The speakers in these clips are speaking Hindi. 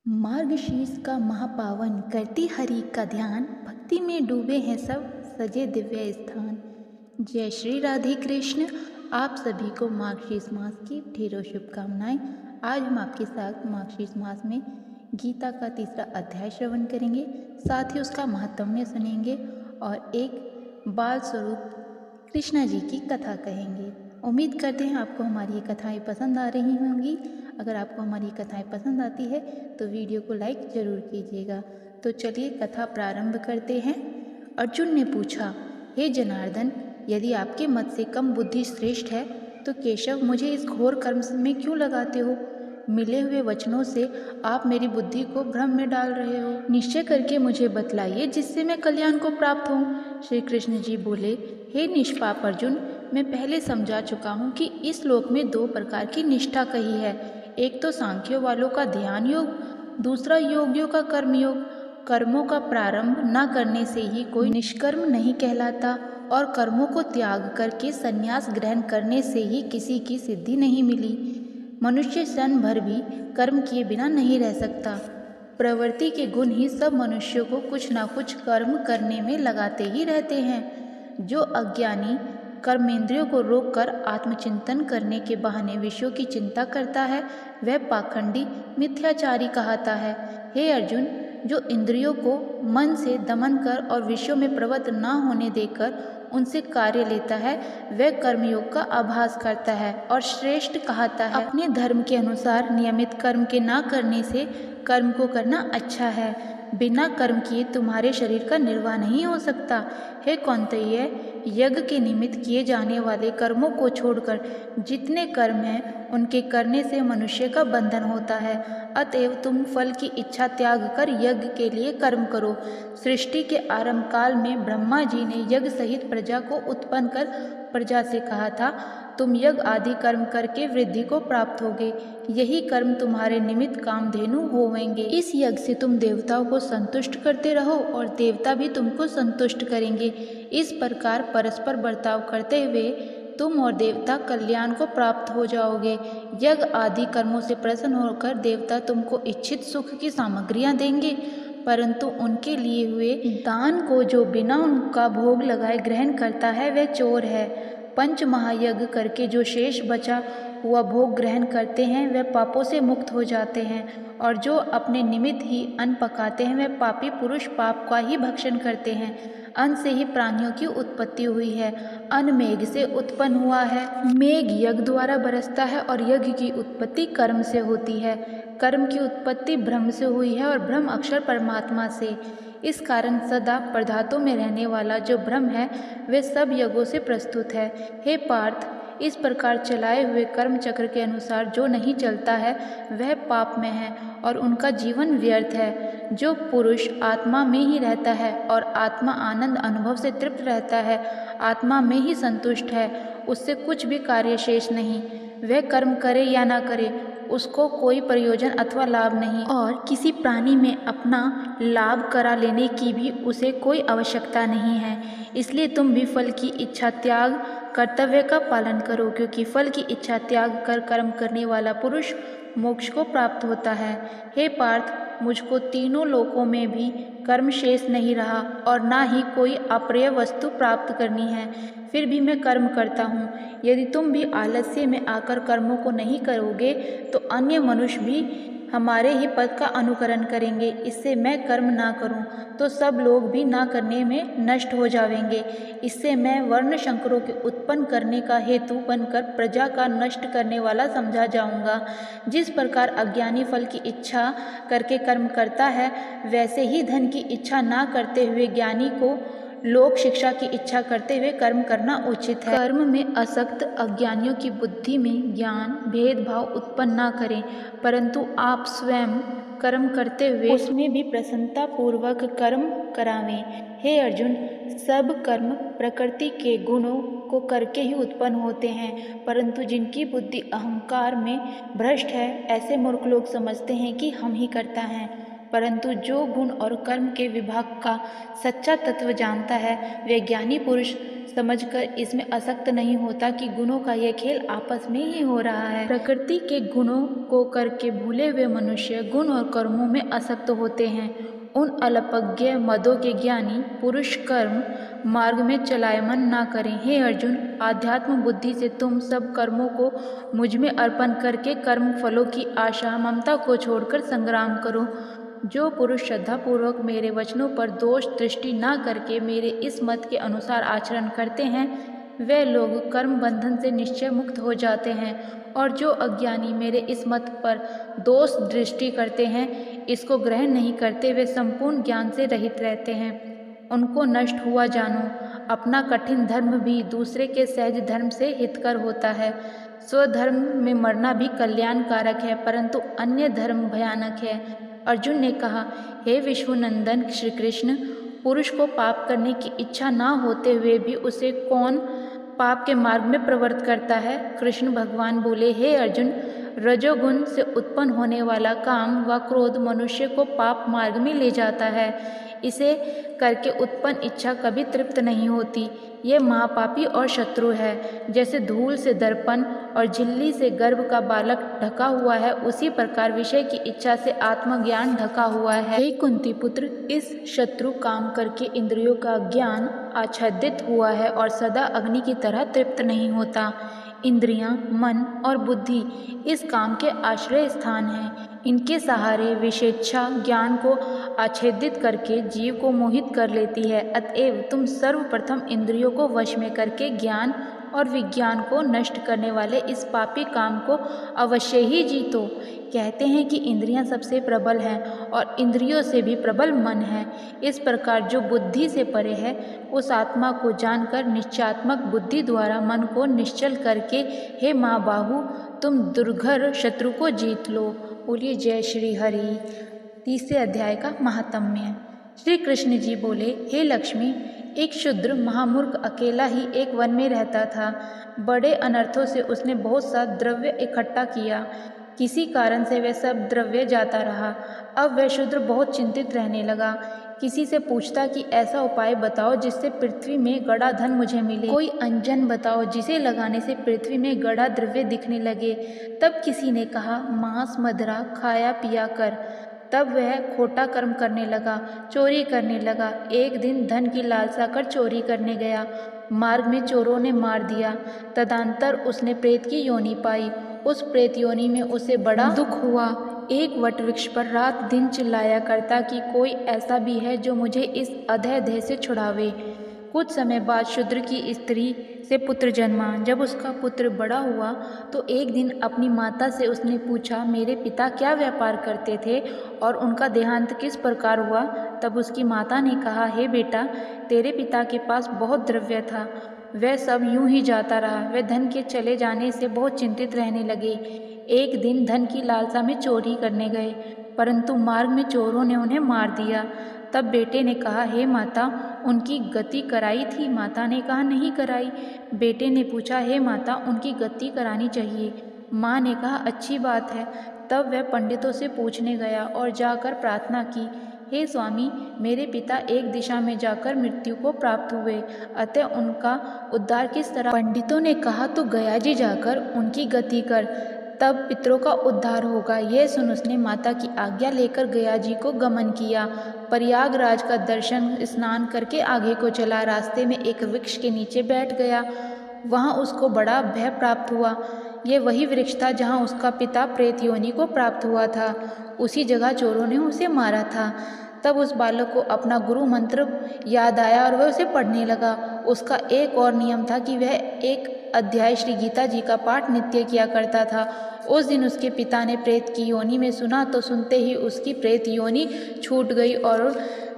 मार्गशीर्ष का महापावन करती हरि का ध्यान, भक्ति में डूबे हैं सब, सजे दिव्य स्थान। जय श्री राधे कृष्ण। आप सभी को मार्गशीर्ष मास की ढेरों शुभकामनाएं। आज हम आपके साथ मार्गशीर्ष मास में गीता का तीसरा अध्याय श्रवण करेंगे, साथ ही उसका महत्म्य सुनेंगे और एक बाल स्वरूप कृष्णा जी की कथा कहेंगे। उम्मीद करते हैं आपको हमारी ये कथाएं पसंद आ रही होंगी। अगर आपको हमारी कथाएं पसंद आती है तो वीडियो को लाइक ज़रूर कीजिएगा। तो चलिए कथा प्रारंभ करते हैं। अर्जुन ने पूछा, हे जनार्दन, यदि आपके मत से कम बुद्धि श्रेष्ठ है तो केशव मुझे इस घोर कर्म में क्यों लगाते हो? मिले हुए वचनों से आप मेरी बुद्धि को भ्रम में डाल रहे हो। निश्चय करके मुझे बतलाइए जिससे मैं कल्याण को प्राप्त हूँ। श्री कृष्ण जी बोले, हे निष्पाप अर्जुन, मैं पहले समझा चुका हूँ कि इस लोक में दो प्रकार की निष्ठा कही है। एक तो सांख्यों वालों का ध्यान योग, दूसरा योगियों का कर्म योग। कर्मों का प्रारंभ न करने से ही कोई निष्कर्म नहीं कहलाता और कर्मों को त्याग करके संन्यास ग्रहण करने से ही किसी की सिद्धि नहीं मिली। मनुष्य क्षण भर भी कर्म किए बिना नहीं रह सकता। प्रवृत्ति के गुण ही सब मनुष्यों को कुछ न कुछ कर्म करने में लगाते ही रहते हैं। जो अज्ञानी कर्मेंद्रियों को रोककर आत्मचिंतन करने के बहाने विषयों की चिंता करता है, वह पाखंडी मिथ्याचारी कहलाता है। हे अर्जुन, जो इंद्रियों को मन से दमन कर और विषयों में प्रवृत्त न होने देकर उनसे कार्य लेता है, वह कर्मयोग का आभास करता है और श्रेष्ठ कहलाता है। अपने धर्म के अनुसार नियमित कर्म के न करने से कर्म को करना अच्छा है। बिना कर्म किए तुम्हारे शरीर का निर्वाह नहीं हो सकता। हे कौन्तेय, यज्ञ के निमित्त किए जाने वाले कर्मों को छोड़कर जितने कर्म हैं उनके करने से मनुष्य का बंधन होता है। अतएव तुम फल की इच्छा त्याग कर यज्ञ के लिए कर्म करो। सृष्टि के आरंभ काल में ब्रह्मा जी ने यज्ञ सहित प्रजा को उत्पन्न कर प्रजा से कहा था, तुम यज्ञ आदि कर्म करके वृद्धि को प्राप्त होगे। यही कर्म तुम्हारे निमित्त कामधेनु होवेंगे। इस यज्ञ से तुम देवताओं को संतुष्ट करते रहो और देवता भी तुमको संतुष्ट करेंगे। इस प्रकार परस्पर बर्ताव करते हुए तुम और देवता कल्याण को प्राप्त हो जाओगे। यज्ञ आदि कर्मों से प्रसन्न होकर देवता तुमको इच्छित सुख की सामग्रियां देंगे, परंतु उनके लिए हुए दान को जो बिना उनका भोग लगाए ग्रहण करता है वह चोर है। पंच महायज्ञ करके जो शेष बचा हुआ भोग ग्रहण करते हैं वह पापों से मुक्त हो जाते हैं, और जो अपने निमित्त ही अन्न पकाते हैं वह पापी पुरुष पाप का ही भक्षण करते हैं। अन्न से ही प्राणियों की उत्पत्ति हुई है। अन्न मेघ से उत्पन्न हुआ है। मेघ यज्ञ द्वारा बरसता है और यज्ञ की उत्पत्ति कर्म से होती है। कर्म की उत्पत्ति ब्रह्म से हुई है और ब्रह्म अक्षर परमात्मा से। इस कारण सदा पदार्थों में रहने वाला जो ब्रह्म है वह सब यज्ञों से प्रस्तुत है। हे पार्थ, इस प्रकार चलाए हुए कर्म चक्र के अनुसार जो नहीं चलता है वह पाप में है और उनका जीवन व्यर्थ है। जो पुरुष आत्मा में ही रहता है और आत्मा आनंद अनुभव से तृप्त रहता है, आत्मा में ही संतुष्ट है, उससे कुछ भी कार्य शेष नहीं। वह कर्म करे या ना करे, उसको कोई प्रयोजन अथवा लाभ नहीं, और किसी प्राणी में अपना लाभ करा लेने की भी उसे कोई आवश्यकता नहीं है। इसलिए तुम भी फल की इच्छा त्याग कर्तव्य का पालन करो, क्योंकि फल की इच्छा त्याग कर कर्म करने वाला पुरुष मोक्ष को प्राप्त होता है। हे पार्थ, मुझको तीनों लोकों में भी कर्म शेष नहीं रहा और ना ही कोई अप्रिय वस्तु प्राप्त करनी है, फिर भी मैं कर्म करता हूँ। यदि तुम भी आलस्य में आकर कर्मों को नहीं करोगे तो अन्य मनुष्य भी हमारे ही पद का अनुकरण करेंगे। इससे मैं कर्म ना करूं तो सब लोग भी ना करने में नष्ट हो जाएंगे। इससे मैं वर्ण शंकरों के उत्पन्न करने का हेतु बनकर प्रजा का नष्ट करने वाला समझा जाऊंगा। जिस प्रकार अज्ञानी फल की इच्छा करके कर्म करता है, वैसे ही धन की इच्छा ना करते हुए ज्ञानी को लोक शिक्षा की इच्छा करते हुए कर्म करना उचित है। कर्म में आसक्त अज्ञानियों की बुद्धि में ज्ञान भेदभाव उत्पन्न न करें, परंतु आप स्वयं कर्म करते हुए उसमें भी प्रसन्नता पूर्वक कर्म करावें। हे अर्जुन, सब कर्म प्रकृति के गुणों को करके ही उत्पन्न होते हैं, परंतु जिनकी बुद्धि अहंकार में भ्रष्ट है, ऐसे मूर्ख लोग समझते हैं कि हम ही करता है। परंतु जो गुण और कर्म के विभाग का सच्चा तत्व जानता है वह ज्ञानी पुरुष समझकर इसमें आसक्त नहीं होता कि गुणों का यह खेल आपस में ही हो रहा है। प्रकृति के गुणों को करके भूले हुए मनुष्य गुण और कर्मों में आसक्त होते हैं। उन अल्पज्ञ मदों के ज्ञानी पुरुष कर्म मार्ग में चलायमान ना करें। हे अर्जुन, आध्यात्म बुद्धि से तुम सब कर्मों को मुझ में अर्पण करके कर्म फलों की आशा ममता को छोड़कर संग्राम करो। जो पुरुष श्रद्धापूर्वक मेरे वचनों पर दोष दृष्टि ना करके मेरे इस मत के अनुसार आचरण करते हैं वे लोग कर्म बंधन से निश्चय मुक्त हो जाते हैं, और जो अज्ञानी मेरे इस मत पर दोष दृष्टि करते हैं, इसको ग्रहण नहीं करते, वे संपूर्ण ज्ञान से रहित रहते हैं। उनको नष्ट हुआ जानो। अपना कठिन धर्म भी दूसरे के सहज धर्म से हितकर होता है। स्वधर्म में मरना भी कल्याणकारक है, परंतु अन्य धर्म भयानक है। अर्जुन ने कहा, हे विश्वनंदन श्री कृष्ण, पुरुष को पाप करने की इच्छा ना होते हुए भी उसे कौन पाप के मार्ग में प्रवृत्त करता है? कृष्ण भगवान बोले, हे अर्जुन, रजोगुण से उत्पन्न होने वाला काम व क्रोध मनुष्य को पाप मार्ग में ले जाता है। इसे करके उत्पन्न इच्छा कभी तृप्त नहीं होती। ये महापापी और शत्रु है। जैसे धूल से दर्पण और झिल्ली से गर्भ का बालक ढका हुआ है, उसी प्रकार विषय की इच्छा से आत्मज्ञान ढका हुआ है। हे कुंती पुत्र, इस शत्रु काम करके इंद्रियों का ज्ञान आच्छादित हुआ है और सदा अग्नि की तरह तृप्त नहीं होता। इंद्रियां, मन और बुद्धि इस काम के आश्रय स्थान हैं। इनके सहारे विषेच्छा ज्ञान को आच्छादित करके जीव को मोहित कर लेती है। अतएव तुम सर्वप्रथम इंद्रियों को वश में करके ज्ञान और विज्ञान को नष्ट करने वाले इस पापी काम को अवश्य ही जीतो। कहते हैं कि इंद्रियां सबसे प्रबल हैं और इंद्रियों से भी प्रबल मन है। इस प्रकार जो बुद्धि से परे है, उस आत्मा को जानकर निश्चयात्मक बुद्धि द्वारा मन को निश्चल करके, हे महाबाहु, तुम दुर्घर शत्रु को जीत लो। बोलिए जय श्री हरि। तीसरे अध्याय का महात्म्य। श्री कृष्ण जी बोले, हे लक्ष्मी, एक शूद्र महामूर्ख अकेला ही एक वन में रहता था। बड़े अनर्थों से उसने बहुत सा द्रव्य इकट्ठा किया। किसी कारण से वह सब द्रव्य जाता रहा। अब वह शूद्र बहुत चिंतित रहने लगा। किसी से पूछता कि ऐसा उपाय बताओ जिससे पृथ्वी में गड़ा धन मुझे मिले। कोई अंजन बताओ जिसे लगाने से पृथ्वी में गड़ा द्रव्य दिखने लगे। तब किसी ने कहा, मांस मदिरा खाया पिया कर। तब वह खोटा कर्म करने लगा, चोरी करने लगा। एक दिन धन की लालसा कर चोरी करने गया। मार्ग में चोरों ने मार दिया। तदंतर उसने प्रेत की योनि पाई। उस प्रेत योनि में उसे बड़ा दुख हुआ। एक वट वृक्ष पर रात दिन चिल्लाया करता कि कोई ऐसा भी है जो मुझे इस अधः देह से छुड़ावे। कुछ समय बाद शूद्र की स्त्री से पुत्र जन्मा। जब उसका पुत्र बड़ा हुआ तो एक दिन अपनी माता से उसने पूछा, मेरे पिता क्या व्यापार करते थे और उनका देहांत किस प्रकार हुआ? तब उसकी माता ने कहा, हे बेटा, तेरे पिता के पास बहुत द्रव्य था, वह सब यूं ही जाता रहा। वह धन के चले जाने से बहुत चिंतित रहने लगे। एक दिन धन की लालसा में चोरी करने गए, परंतु मार्ग में चोरों ने उन्हें मार दिया। तब बेटे ने कहा, हे माता, उनकी गति कराई थी? माता ने कहा, नहीं कराई। बेटे ने पूछा, हे माता, उनकी गति करानी चाहिए। माँ ने कहा, अच्छी बात है। तब वह पंडितों से पूछने गया और जाकर प्रार्थना की, हे स्वामी, मेरे पिता एक दिशा में जाकर मृत्यु को प्राप्त हुए, अतः उनका उद्धार किस तरह? पंडितों ने कहा, तो गया जी जाकर उनकी गति कर, तब पितरों का उद्धार होगा। यह सुन उसने माता की आज्ञा लेकर गया जी को गमन किया। प्रयागराज का दर्शन स्नान करके आगे को चला। रास्ते में एक वृक्ष के नीचे बैठ गया। वहाँ उसको बड़ा भय प्राप्त हुआ। यह वही वृक्ष था जहाँ उसका पिता प्रेत योनि को प्राप्त हुआ था। उसी जगह चोरों ने उसे मारा था। तब उस बालक को अपना गुरु मंत्र याद आया और वह उसे पढ़ने लगा। उसका एक और नियम था कि वह एक अध्याय श्री गीता जी का पाठ नित्य किया करता था। उस दिन उसके पिता ने प्रेत की योनि में सुना तो सुनते ही उसकी प्रेत योनि छूट गई और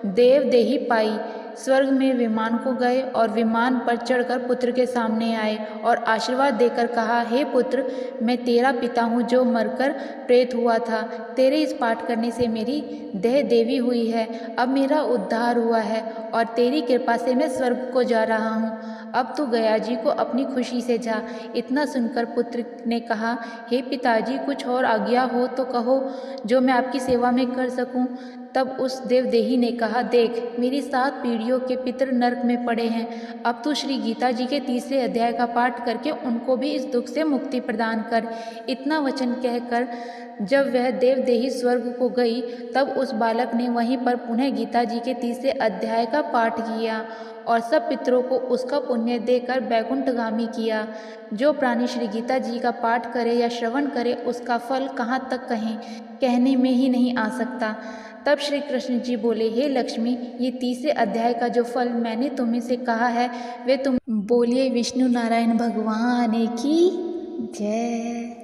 देवदेही पाई। स्वर्ग में विमान को गए और विमान पर चढ़कर पुत्र के सामने आए और आशीर्वाद देकर कहा, हे पुत्र, मैं तेरा पिता हूँ जो मरकर प्रेत हुआ था। तेरे इस पाठ करने से मेरी देह देवी हुई है। अब मेरा उद्धार हुआ है और तेरी कृपा से मैं स्वर्ग को जा रहा हूँ। अब तू गया जी को अपनी खुशी से जा। इतना सुनकर पुत्र ने कहा, हे पिताजी, कुछ और आज्ञा हो तो कहो जो मैं आपकी सेवा में कर सकूं। तब उस देवदेही ने कहा, देख, मेरी 7 पीढ़ियों के पितर नरक में पड़े हैं। अब तू श्री गीता जी के 3रे अध्याय का पाठ करके उनको भी इस दुख से मुक्ति प्रदान कर। इतना वचन कहकर जब वह देवदेही स्वर्ग को गई, तब उस बालक ने वहीं पर पुनः गीता जी के 3रे अध्याय का पाठ किया और सब पितरों को उसका पुण्य देकर बैकुंठगामी किया। जो प्राणी श्री गीता जी का पाठ करे या श्रवण करे, उसका फल कहाँ तक कहें, कहने में ही नहीं आ सकता। तब श्री कृष्ण जी बोले, हे लक्ष्मी, ये 3रे अध्याय का जो फल मैंने तुम्हें से कहा है, वे तुम बोलिए विष्णु नारायण भगवान की जय।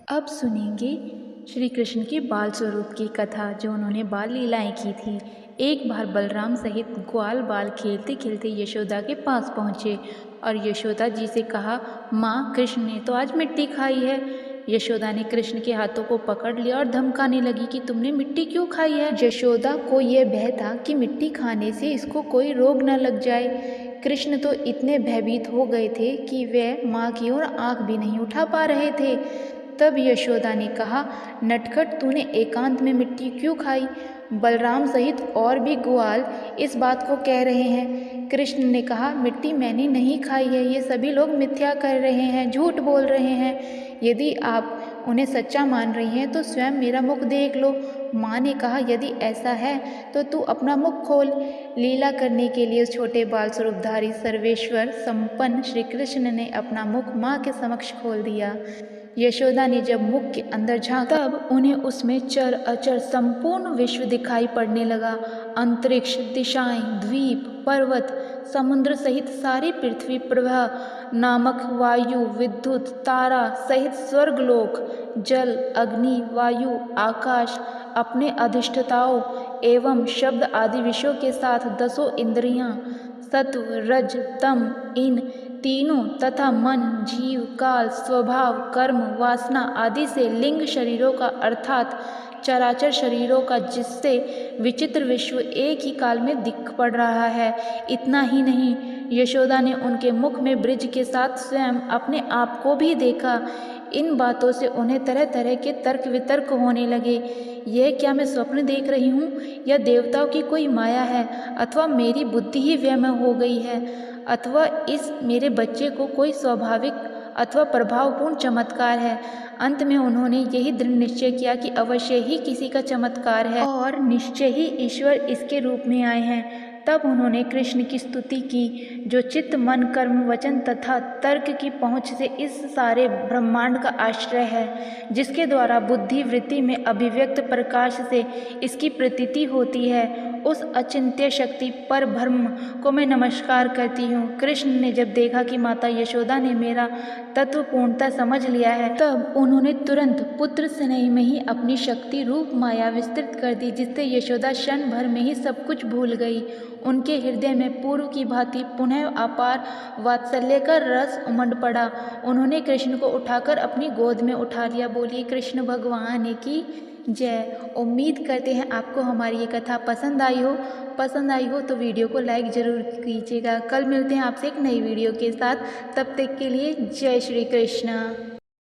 अब सुनेंगे श्री कृष्ण के बाल स्वरूप की कथा, जो उन्होंने बाल लीलाएं की थी। एक बार बलराम सहित ग्वाल बाल खेलते खेलते यशोदा के पास पहुँचे और यशोदा जी से कहा, माँ, कृष्ण ने तो आज मिट्टी खाई है। यशोदा ने कृष्ण के हाथों को पकड़ लिया और धमकाने लगी कि तुमने मिट्टी क्यों खाई है। यशोदा को यह भय था कि मिट्टी खाने से इसको कोई रोग न लग जाए। कृष्ण तो इतने भयभीत हो गए थे कि वे माँ की ओर आँख भी नहीं उठा पा रहे थे। तब यशोदा ने कहा, नटखट, तूने एकांत में मिट्टी क्यों खाई? बलराम सहित और भी ग्वाल इस बात को कह रहे हैं। कृष्ण ने कहा, मिट्टी मैंने नहीं खाई है, ये सभी लोग मिथ्या कर रहे हैं, झूठ बोल रहे हैं। यदि आप उन्हें सच्चा मान रही हैं तो स्वयं मेरा मुख देख लो। माँ ने कहा, यदि ऐसा है तो तू अपना मुख खोल। लीला करने के लिए उस छोटे बाल स्वरूपधारी सर्वेश्वर संपन्न श्री कृष्ण ने अपना मुख माँ के समक्ष खोल दिया। यशोदा ने जब मुख के अंदर झांका, तब उन्हें उसमें चर अचर संपूर्ण विश्व दिखाई पड़ने लगा। अंतरिक्ष, दिशाएं, द्वीप, पर्वत, समुद्र सहित सारी पृथ्वी, प्रभा नामक वायु, विद्युत, तारा सहित स्वर्गलोक, जल, अग्नि, वायु, आकाश अपने अधिष्ठताओं एवं शब्द आदि विषयों के साथ 10 इंद्रियां, सत्व, रज, तम, इन तीनों तथा मन, जीव, काल, स्वभाव, कर्म, वासना आदि से लिंग शरीरों का अर्थात चराचर शरीरों का, जिससे विचित्र विश्व एक ही काल में दिख पड़ रहा है। इतना ही नहीं, यशोदा ने उनके मुख में ब्रज के साथ स्वयं अपने आप को भी देखा। इन बातों से उन्हें तरह तरह के तर्क वितर्क होने लगे। यह क्या मैं स्वप्न देख रही हूँ, या देवताओं की कोई माया है, अथवा मेरी बुद्धि ही व्यम हो गई है, अथवा इस मेरे बच्चे को कोई स्वाभाविक अथवा प्रभावपूर्ण चमत्कार है। अंत में उन्होंने यही दृढ़ निश्चय किया कि अवश्य ही किसी का चमत्कार है और निश्चय ही ईश्वर इसके रूप में आए हैं। तब उन्होंने कृष्ण की स्तुति की, जो चित्त, मन, कर्म, वचन तथा तर्क की पहुँच से इस सारे ब्रह्मांड का आश्रय है, जिसके द्वारा बुद्धि वृत्ति में अभिव्यक्त प्रकाश से इसकी प्रतीति होती है। उस अचिंत्य शक्ति पर ब्रह्म को मैं नमस्कार करती हूँ। कृष्ण ने जब देखा कि माता यशोदा ने मेरा तत्व पूर्णतः समझ लिया है, तब उन्होंने तुरंत पुत्र स्नेह में ही अपनी शक्ति रूप माया विस्तृत कर दी, जिससे यशोदा क्षण भर में ही सब कुछ भूल गई। उनके हृदय में पूर्व की भांति पुनः अपार वात्सल्य का रस उमड़ पड़ा। उन्होंने कृष्ण को उठाकर अपनी गोद में उठा लिया। बोलिए कृष्ण भगवान की जय। उम्मीद करते हैं आपको हमारी ये कथा पसंद आई हो तो वीडियो को लाइक ज़रूर कीजिएगा। कल मिलते हैं आपसे एक नई वीडियो के साथ, तब तक के लिए जय श्री कृष्ण।